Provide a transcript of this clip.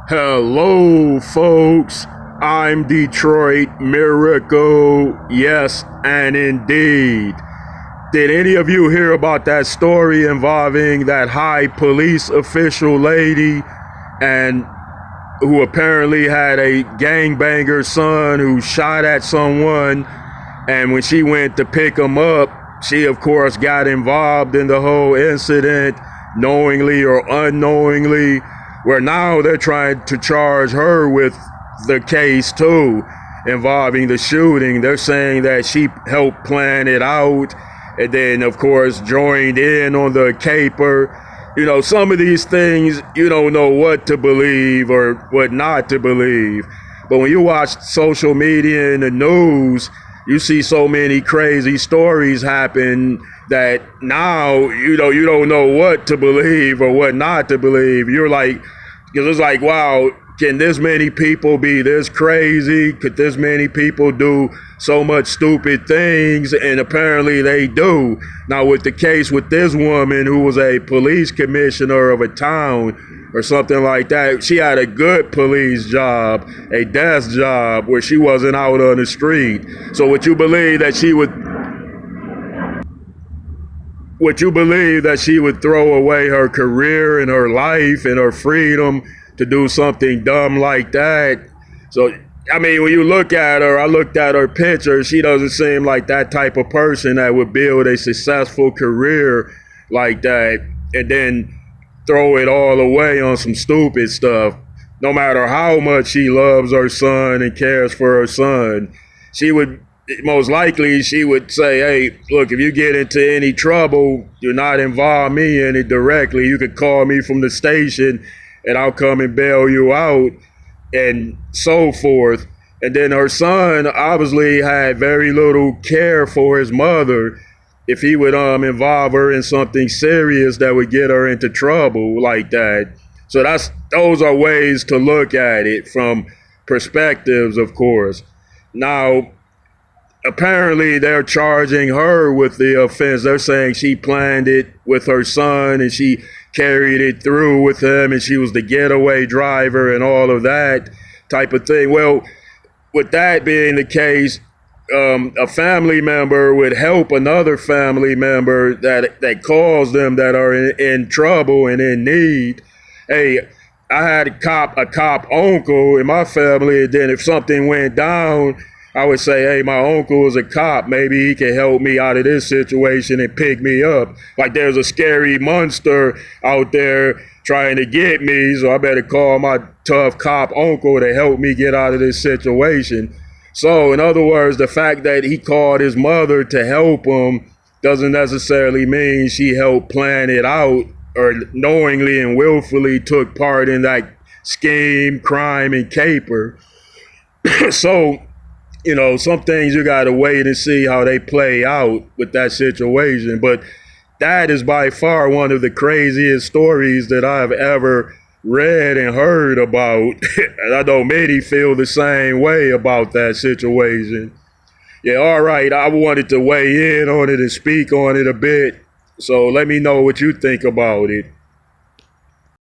Hello, folks. I'm Detroit Miracle. Yes, and indeed. Did any of you hear about that story involving that high police official lady and who apparently had a gangbanger son who shot at someone? And when she went to pick him up, she, of course, got involved in the whole incident, knowingly or unknowingly, where now they're trying to charge her with the case too, involving the shooting. They're saying that she helped plan it out and then, of course, joined in on the caper. You know, some of these things, you don't know what to believe or what not to believe. But when you watch social media and the news, you see so many crazy stories happen that now, you don't know what to believe or what not to believe. You're like, because it's like, wow, can this many people be this crazy? Could this many people do so much stupid things? And apparently they do. Now, with the case with this woman who was a police commissioner of a town or something like that, she had a good police job, a desk job where she wasn't out on the street. So would you believe that she would throw away her career and her life and her freedom to do something dumb like that? So, I mean, when you look at her, I looked at her picture, she doesn't seem like that type of person that would build a successful career like that and then throw it all away on some stupid stuff. No matter how much she loves her son and cares for her son, most likely she would say, hey, look, if you get into any trouble, do not involve me in it directly. You could call me from the station and I'll come and bail you out and so forth. And then her son obviously had very little care for his mother if he would involve her in something serious that would get her into trouble like that. So those are ways to look at it from perspectives, of course. Now, apparently they're charging her with the offense. They're saying she planned it with her son and she carried it through with him and she was the getaway driver and all of that type of thing. Well, with that being the case, a family member would help another family member that calls them that are in trouble and in need. Hey, I had a cop uncle in my family, and then if something went down, I would say, hey, my uncle is a cop. Maybe he can help me out of this situation and pick me up. Like there's a scary monster out there trying to get me, so I better call my tough cop uncle to help me get out of this situation. So, in other words, the fact that he called his mother to help him doesn't necessarily mean she helped plan it out or knowingly and willfully took part in that scheme, crime, and caper. So, some things you got to wait and see how they play out with that situation. But that is by far one of the craziest stories that I've ever read and heard about. And I know many feel the same way about that situation. Yeah, all right. I wanted to weigh in on it and speak on it a bit. So let me know what you think about it.